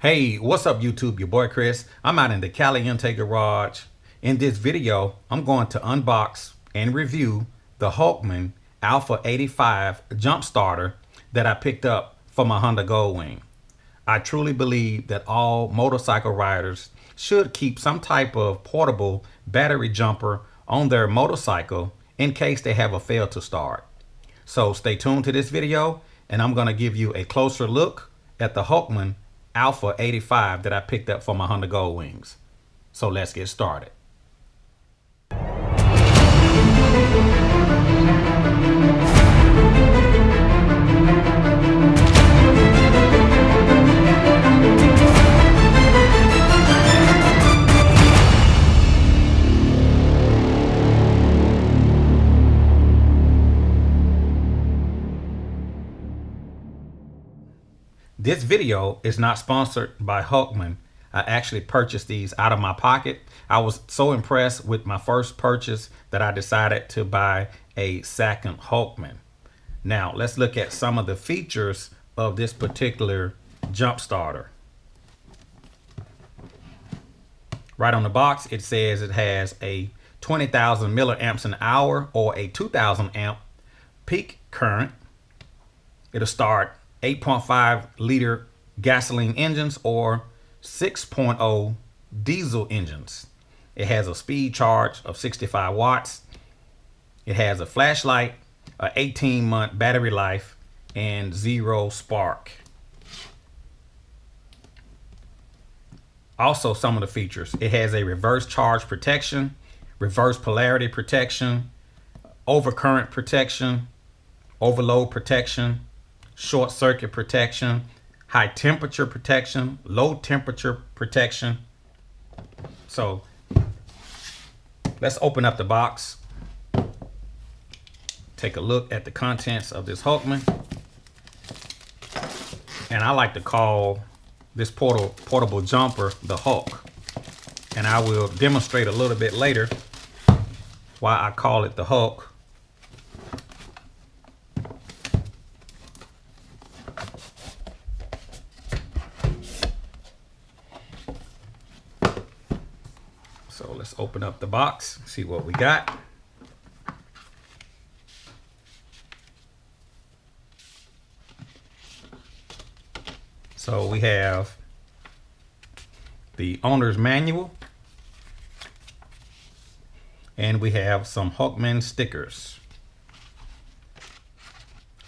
Hey, what's up YouTube? Your boy Chris. I'm out in the Caliente garage. In this video, I'm going to unbox and review the Hulkman ALPHA85 jump starter that I picked up for my Honda Goldwing. I truly believe that all motorcycle riders should keep some type of portable battery jumper on their motorcycle in case they have a fail to start. So stay tuned to this video and I'm going to give you a closer look at the Hulkman ALPHA85 that I picked up for my Honda Goldwings. So let's get started. This video is not sponsored by Hulkman. I actually purchased these out of my pocket. I was so impressed with my first purchase that I decided to buy a second Hulkman. Now let's look at some of the features of this particular jump starter. Right on the box it says it has a 20,000 milliamps an hour or a 2,000 amp peak current. It'll start 8.5 liter gasoline engines or 6.0 diesel engines. It has a speed charge of 65 watts. It has a flashlight, a 18-month battery life, and 0 spark. Also, some of the features: it has a reverse charge protection, reverse polarity protection, overcurrent protection, overload protection, short circuit protection, high temperature protection, low temperature protection. So let's open up the box, take a look at the contents of this Hulkman. And I like to call this portable jumper the Hulk, and I will demonstrate a little bit later why I call it the Hulk. So let's open up the box, see what we got. So we have the owner's manual, and we have some Hulkman stickers.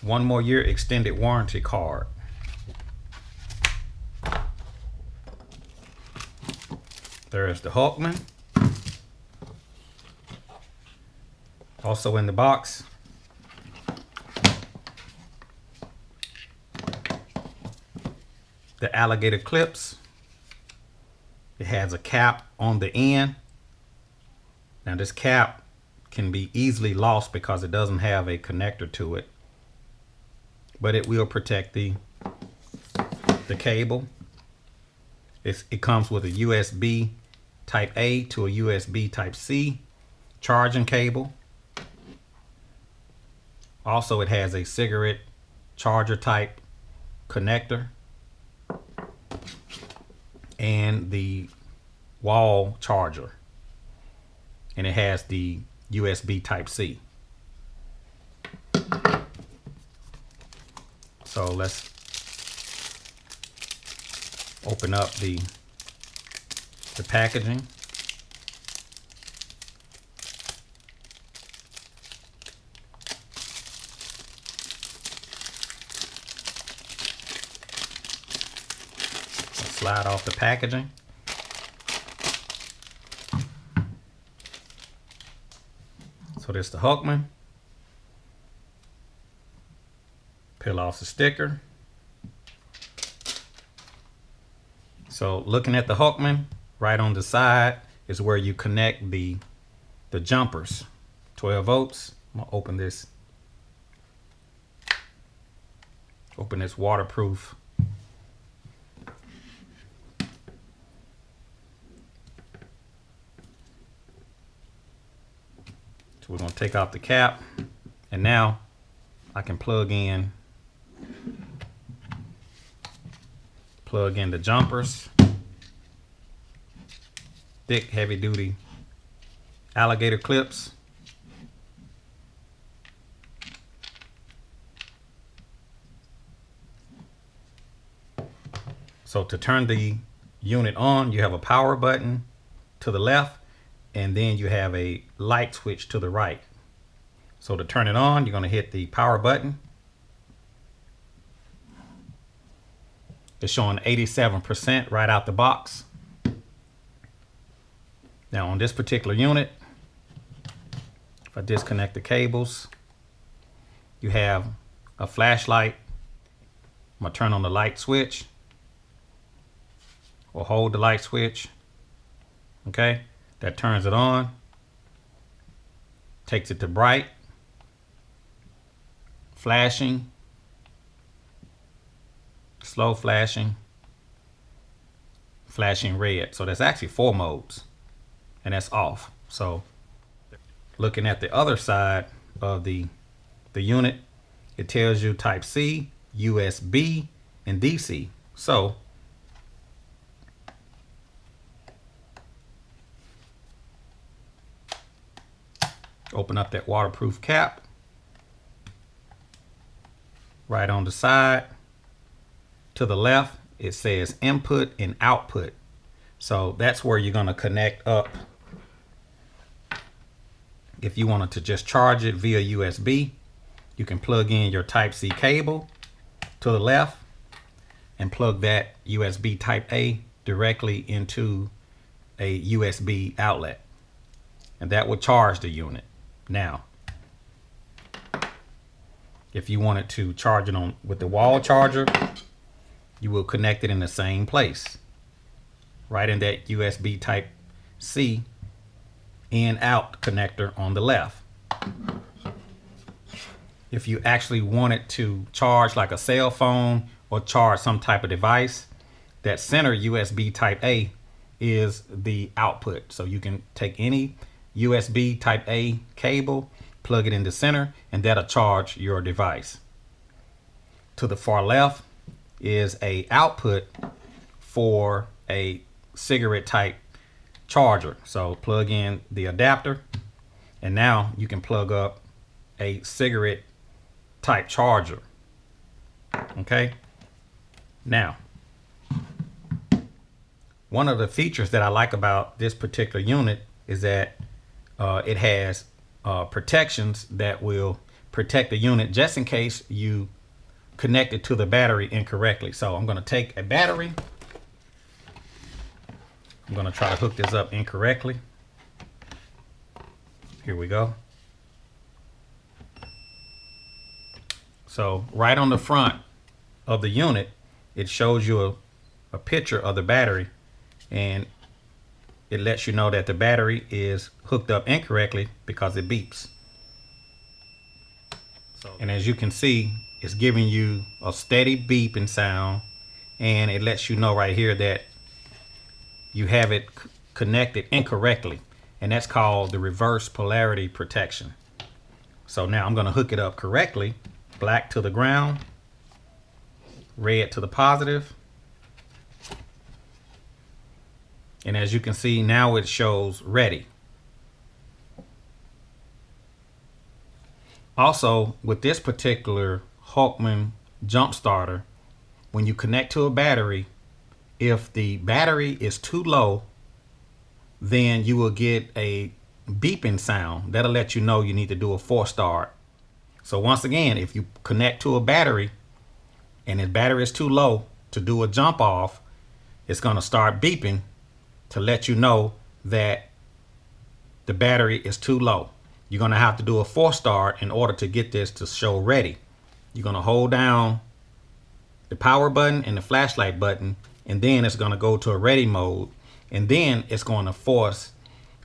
1 more year extended warranty card. There's the Hulkman. Also in the box, the alligator clips. It has a cap on the end. Now this cap can be easily lost because it doesn't have a connector to it, but it will protect the cable. It comes with a USB type A to a USB type C charging cable. Also, it has a cigarette charger type connector and the wall charger, and it has the USB type C. So let's open up the packaging. Slide off the packaging. So this is the Hulkman. Peel off the sticker. So looking at the Hulkman, right on the side is where you connect the jumpers. 12 volts. I'm gonna open this waterproof. So we're going to take off the cap, and now I can plug plug in the jumpers. Thick, heavy duty alligator clips. So to turn the unit on, you have a power button to the left, and then you have a light switch to the right. So to turn it on, you're going to hit the power button. It's showing 87% right out the box. Now on this particular unit, if I disconnect the cables, you have a flashlight. I'm going to turn on the light switch, or hold the light switch. Okay, that turns it on, takes it to bright, flashing, slow flashing, flashing red. So that's actually 4 modes, and that's off. So looking at the other side of the unit, it tells you type C, USB, and DC. So open up that waterproof cap. Right on the side to the left, it says input and output. So that's where you're going to connect up. If you wanted to just charge it via USB, you can plug in your type C cable to the left and plug that USB type A directly into a USB outlet, and that will charge the unit. Now, if you wanted to charge it on with the wall charger, you will connect it in the same place, right in that USB type C in out connector on the left. If you actually wanted to charge like a cell phone or charge some type of device, that center USB type A is the output. So you can take any USB type A cable, plug it in the center, and that'll charge your device. To the far left is a output for a cigarette type charger. So plug in the adapter, and now you can plug up a cigarette type charger. Okay, now one of the features that I like about this particular unit is that it has protections that will protect the unit just in case you connect it to the battery incorrectly. So I'm going to take a battery. I'm going to try to hook this up incorrectly. Here we go. So right on the front of the unit, it shows you a picture of the battery, and it lets you know that the battery is hooked up incorrectly because it beeps. And as you can see, it's giving you a steady beeping sound, and it lets you know right here that you have it connected incorrectly, and that's called the reverse polarity protection. So now I'm going to hook it up correctly. Black to the ground, red to the positive. And as you can see, now it shows ready. Also, with this particular Hulkman jump starter, when you connect to a battery, if the battery is too low, then you will get a beeping sound. That'll let you know you need to do a force start. So once again, if you connect to a battery and the battery is too low to do a jump off, it's going to start beeping to let you know that the battery is too low. You're going to have to do a force start in order to get this to show ready. You're going to hold down the power button and the flashlight button, and then it's going to go to a ready mode, and then it's going to force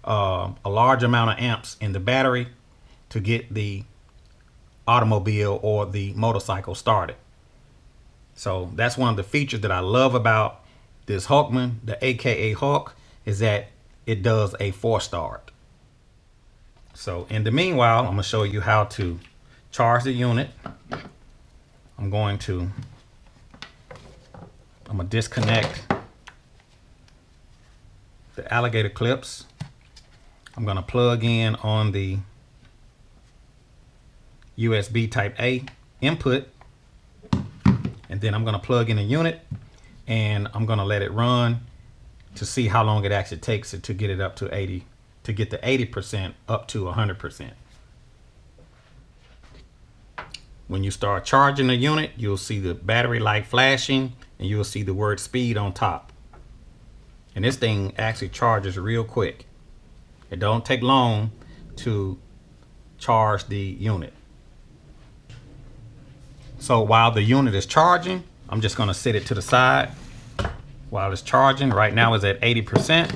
a large amount of amps in the battery to get the automobile or the motorcycle started. So that's one of the features that I love about this Hulkman, the AKA Hulk, is that it does a force start. So in the meanwhile, I'm going to show you how to charge the unit. I'm going to I'm gonna disconnect the alligator clips. I'm gonna plug in on the USB type A input, and then I'm gonna plug in a unit, and I'm gonna let it run to see how long it actually takes it to get it up to 80, to get the 80% up to 100%. When you start charging the unit, you'll see the battery light flashing, and you'll see the word speed on top. And this thing actually charges real quick. It don't take long to charge the unit. So while the unit is charging, I'm just gonna sit it to the side while it's charging. Right now it's at 80%.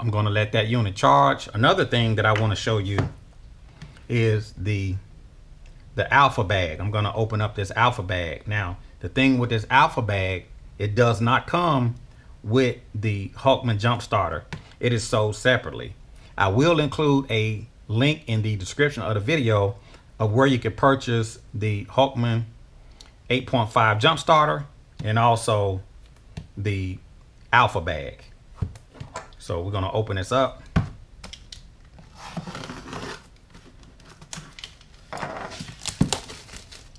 I'm gonna let that unit charge. Another thing that I wanna show you is the ALPHA bag. I'm gonna open up this ALPHA bag. Now, the thing with this ALPHA bag, it does not come with the Hulkman jump starter. It is sold separately. I will include a link in the description of the video of where you can purchase the Hulkman 8.5 jump starter and also the ALPHA bag. So we're gonna open this up.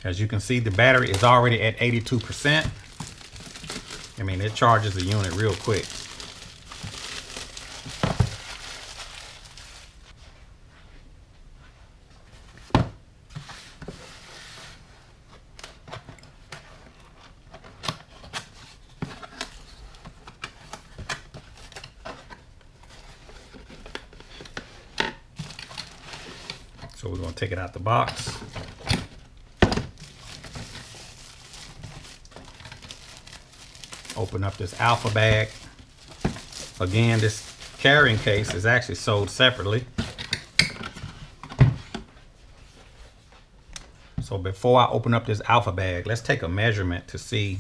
As you can see, the battery is already at 82%. I mean, it charges the unit real quick. So we're going to take it out the box. Open up this ALPHA bag. Again, this carrying case is actually sold separately. So before I open up this ALPHA bag, let's take a measurement to see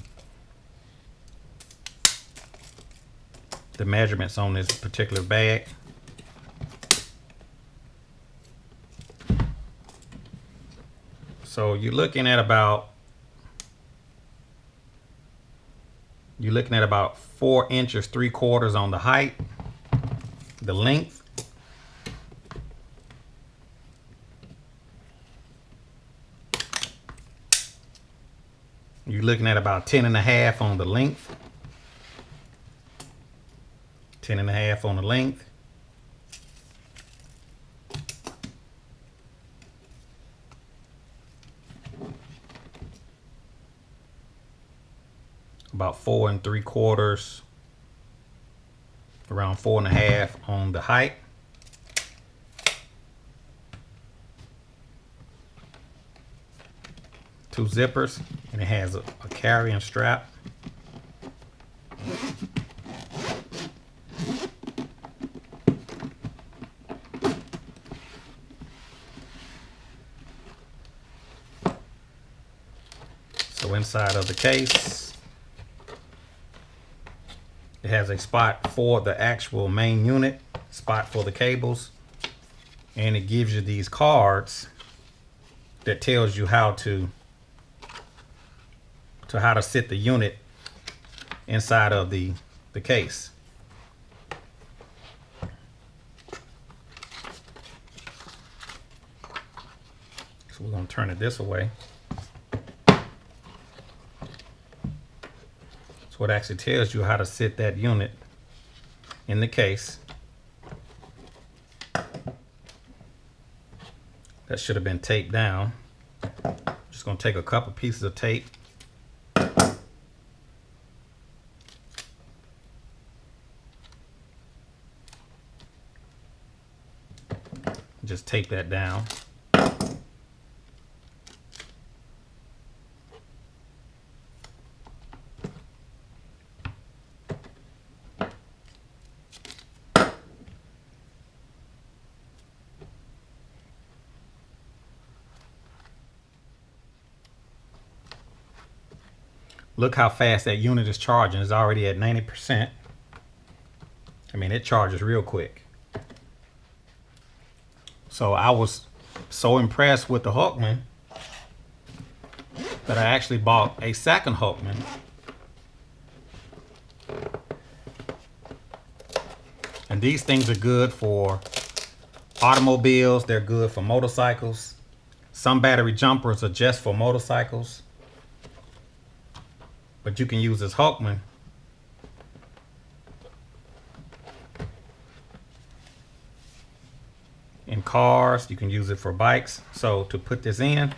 the measurements on this particular bag. So you're looking at about 4 inches 3/4 on the height. The length, you're looking at about 10.5 on the length. 10.5 on the length. About 4 3/4, around 4.5 on the height. Two zippers, and it has a carrying strap. So inside of the case, it has a spot for the actual main unit, spot for the cables, and it gives you these cards that tells you how to sit the unit inside of the case. So we're going to turn it this way. So it actually tells you how to sit that unit in the case. That should have been taped down. Just going to take a couple pieces of tape. Just tape that down. Look how fast that unit is charging. It's already at 90%. I mean, it charges real quick. So I was so impressed with the Hulkman that I actually bought a second Hulkman. And these things are good for automobiles. They're good for motorcycles. Some battery jumpers are just for motorcycles. But you can use this Hulkman in cars. You can use it for bikes. So to put this in,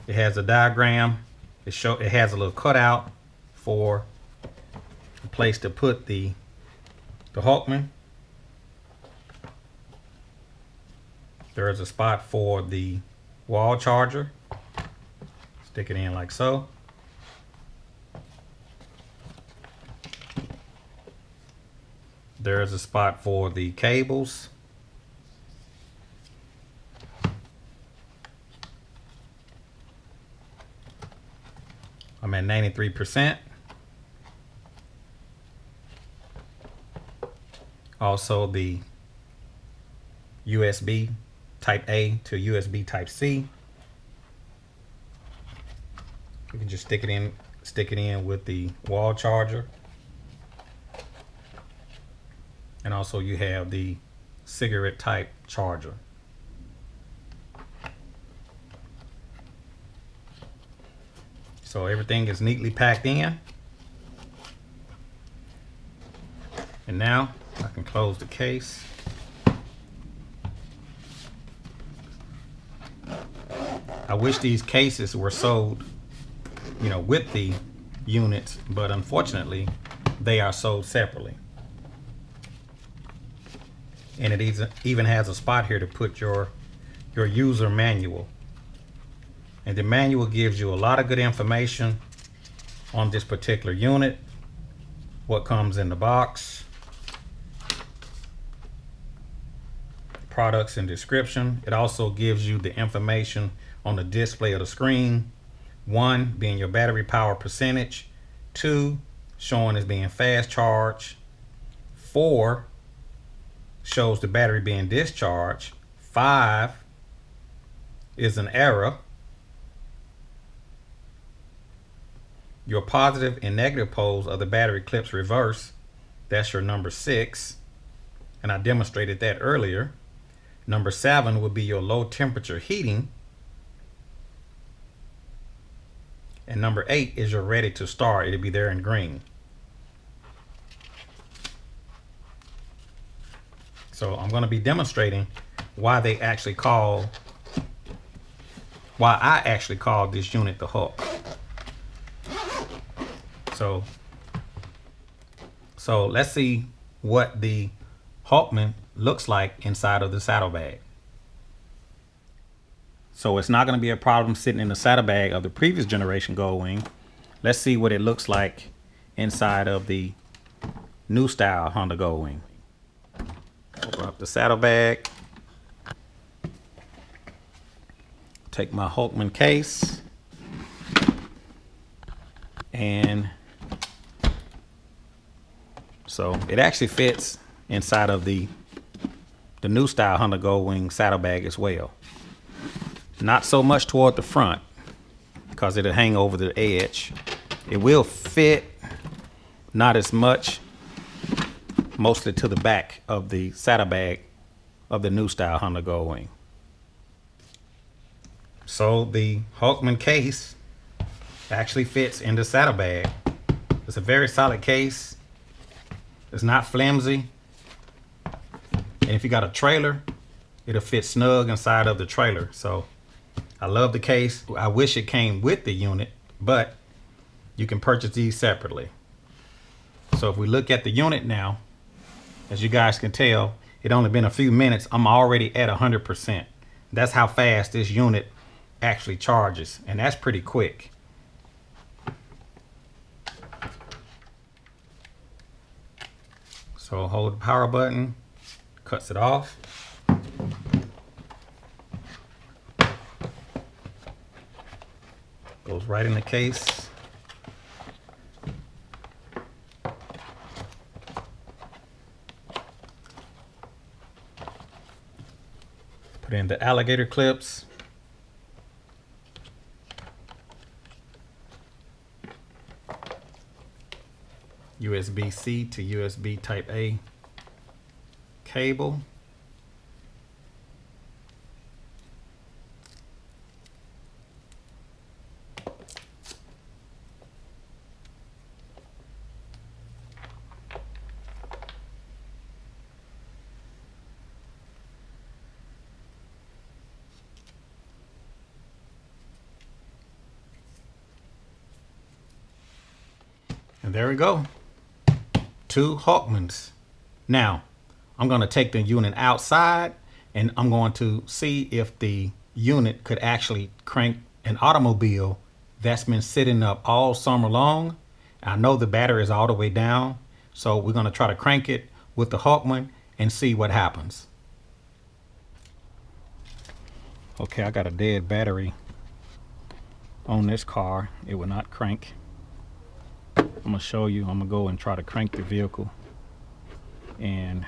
it has a diagram. It has a little cutout for a place to put the Hulkman. There is a spot for the wall charger. Stick it in like so. There is a spot for the cables. I'm at 93%. Also the USB type A to USB type C. You can just stick it in with the wall charger. And also you have the cigarette type charger. So everything is neatly packed in. And now I can close the case. I wish these cases were sold, you know, with the units, but unfortunately they are sold separately. And it even has a spot here to put your user manual. And the manual gives you a lot of good information on this particular unit, what comes in the box, products and description. It also gives you the information on the display of the screen. 1 being your battery power percentage, 2 showing as being fast charge, 4 shows the battery being discharged, 5 is an error. Your positive and negative poles of the battery clips reverse. That's your number 6. And I demonstrated that earlier. Number 7 would be your low temperature heating. And number 8 is your ready to start. It'll be there in green. So I'm going to be demonstrating why I actually call this unit the Hulk. So let's see what the Hulkman looks like inside of the saddlebag. So it's not going to be a problem sitting in the saddlebag of the previous generation Goldwing. Let's see what it looks like inside of the new style Honda Goldwing. Open up the saddlebag. Take my Hulkman case. And so it actually fits inside of the new style Honda Goldwing saddlebag as well. Not so much toward the front because it'll hang over the edge. It will fit, not as much, mostly to the back of the saddlebag of the new style Honda Goldwing. So the Hulkman case actually fits in the saddlebag. It's a very solid case. It's not flimsy. And if you got a trailer, it'll fit snug inside of the trailer. So I love the case. I wish it came with the unit, but you can purchase these separately. So if we look at the unit now, as you guys can tell, it only been a few minutes. I'm already at 100%. That's how fast this unit actually charges, and that's pretty quick. So hold the power button, cuts it off. Goes right in the case. Put in the alligator clips. USB-C to USB Type A cable. And there we go. 2 Hulkmans. Now, I'm going to take the unit outside and I'm going to see if the unit could actually crank an automobile that's been sitting up all summer long. I know the battery is all the way down, so we're going to try to crank it with the Hulkman and see what happens. Okay, I got a dead battery on this car. It will not crank. I'm gonna show you. I'm gonna go and try to crank the vehicle, and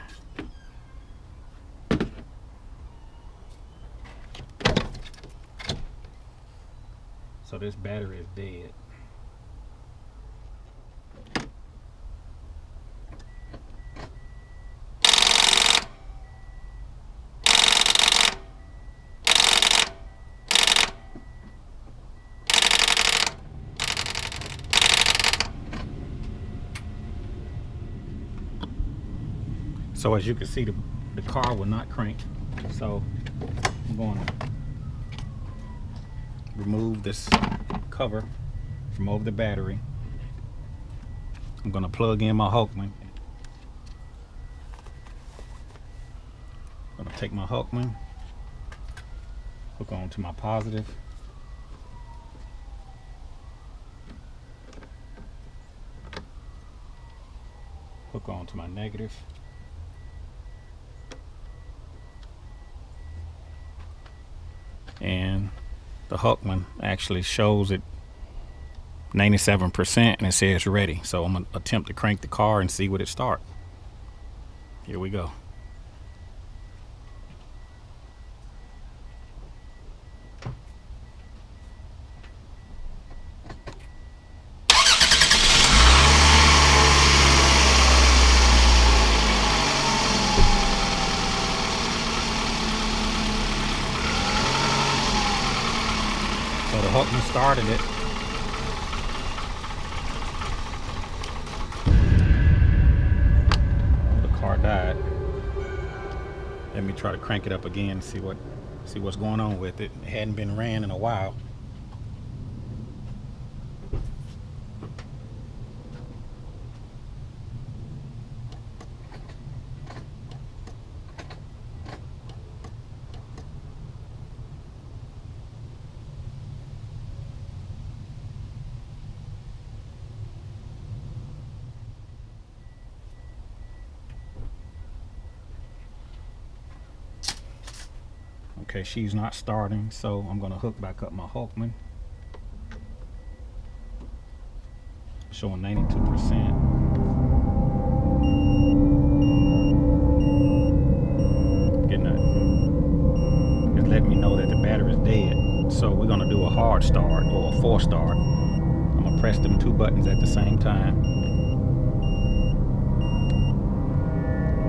so this battery is dead. So as you can see, the car will not crank. So I'm going to remove this cover from over the battery. I'm going to plug in my Hulkman. I'm going to take my Hulkman, hook on to my positive. Hook on to my negative. And the Hulkman actually shows it 97% and it says ready. So I'm going to attempt to crank the car and see what it starts. Here we go. So the Hulkman started it. The car died. Let me try to crank it up again and see what's going on with it. It hadn't been ran in a while. Okay, she's not starting, so I'm gonna hook back up my Hulkman. Showing 92%. Getting that. It's letting me know that the battery is dead. So we're gonna do a hard start or a force start. I'm gonna press them 2 buttons at the same time.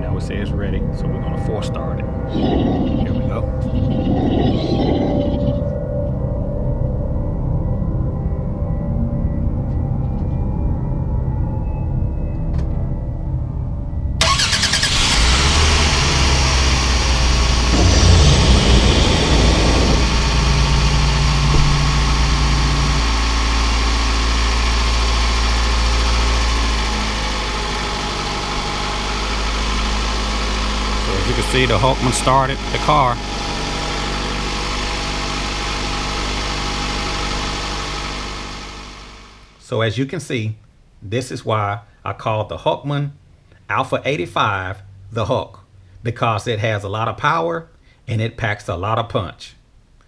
Now it says ready, so we're gonna force start it. Here we go. You can see the Hulkman started the car. So as you can see, this is why I called the Hulkman ALPHA85 the Hulk, because it has a lot of power and it packs a lot of punch.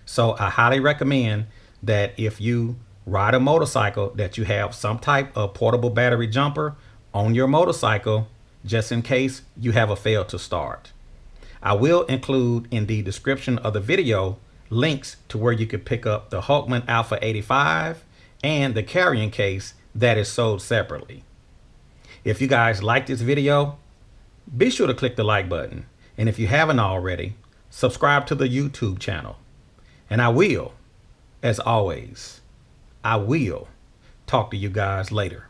So I highly recommend that if you ride a motorcycle, that you have some type of portable battery jumper on your motorcycle, just in case you have a fail to start. I will include in the description of the video links to where you can pick up the Hulkman ALPHA85 and the carrying case that is sold separately. If you guys like this video, be sure to click the like button. And if you haven't already, subscribe to the YouTube channel. And I will, as always, I will talk to you guys later.